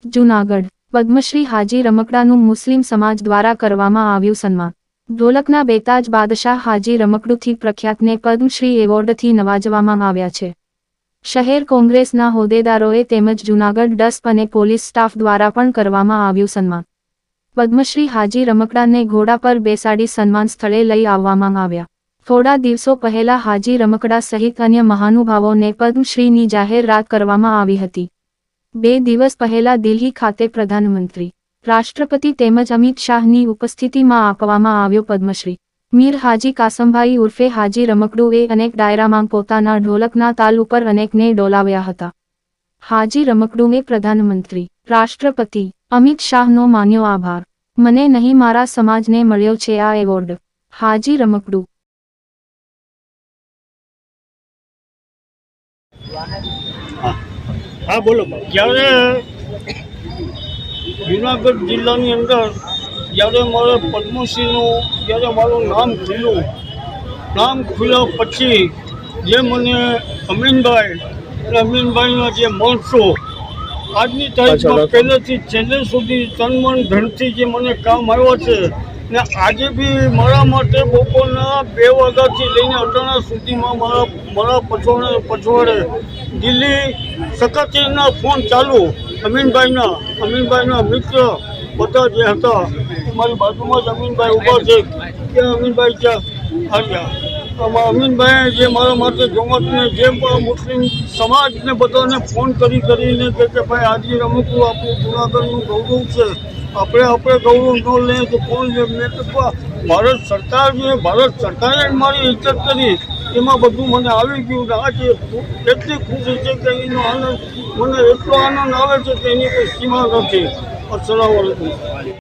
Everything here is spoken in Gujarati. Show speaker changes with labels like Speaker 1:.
Speaker 1: જૂનાગઢ પદ્મશ્રી હાજી રમકડાનું મુસ્લિમ સમાજ દ્વારા કરવામાં આવ્યું સન્માન। ઢોલકના બેતાજ બાદશાહ હાજી રમકડુથી પ્રખ્યાતને પદ્મશ્રી એવોર્ડથી નવાજવામાં આવ્યા છે। શહેર કોંગ્રેસના હોદ્દેદારોએ તેમજ જૂનાગઢ ડસ્પ અને પોલીસ સ્ટાફ દ્વારા પણ કરવામાં આવ્યું સન્માન। પદ્મશ્રી હાજી રમકડાને ઘોડા પર બેસાડી સન્માન સ્થળે લઈ આવવામાં આવ્યા। થોડા દિવસો પહેલા હાજી રમકડા સહિત અન્ય મહાનુભાવોને પદ્મશ્રીની જાહેરાત કરવામાં આવી હતી। 2 દિવસ પહેલા દિલ્હી ખાતે પ્રધાનમંત્રી, રાષ્ટ્રપતિ તેમજ અમિત શાહની ઉપસ્થિતિમાં આપવામાં આવ્યો પદ્મશ્રી। મીર હાજી કાસમભાઈ ઉર્ફે હાજી રમકડુએ અનેક ડાયરામાં પોતાના ઢોલકના તાલ ઉપર અનેકને ડોલાવ્યા હતા। હાજી રમકડુએ પ્રધાનમંત્રી, રાષ્ટ્રપતિ, અમિત શાહનો માન્યો આભાર। મને નહીં મારા સમાજને મળ્યો છે આ એવોર્ડ। હાજી રમકડું।
Speaker 2: हाँ बोलो। જ્યારે જુનાગઢ જિલ્લાની અંદર જ્યારે મારે પદ્મશ્રીનું જ્યારે મારું નામ ખુલ્યા પછી જે મને અમીનભાઈના જે માણસો આજની તારીખમાં પહેલેથી છેલ્લે સુધી તન મન ધનથી જે મને કામ આવ્યો છે ને આજે બી મારા માટે બપોરના 2 વાગ્યાથી લઈને અટાણા સુધીમાં મારા પછવાડે દિલ્હી સકાતીના ફોન ચાલુ। અમીનભાઈના મિત્ર બધા જે હતા મારી બાજુમાં જ અમીનભાઈ ઊભા છે કે અમીનભાઈ ક્યાં આવ્યા। આમાં અમીનભાઈએ જે મારા માટે જમાતને જે મુસ્લિમ સમાજને બધાને ફોન કરીને કે ભાઈ હાજી રમકડું આપણું જૂનાગઢનું ગૌરવ છે, આપણે ગૌરવ ન લઈએ તો કોણ લે। મેં તો ભારત સરકારે મારી ઇજ્જત કરી, એમાં બધું મને આવી ગયું। આજે એટલી ખુશી છે કે એનો આનંદ મને એટલો આનંદ આવે છે કે એની કોઈ સીમા નથી। અસ્સલામુ અલૈકુમ।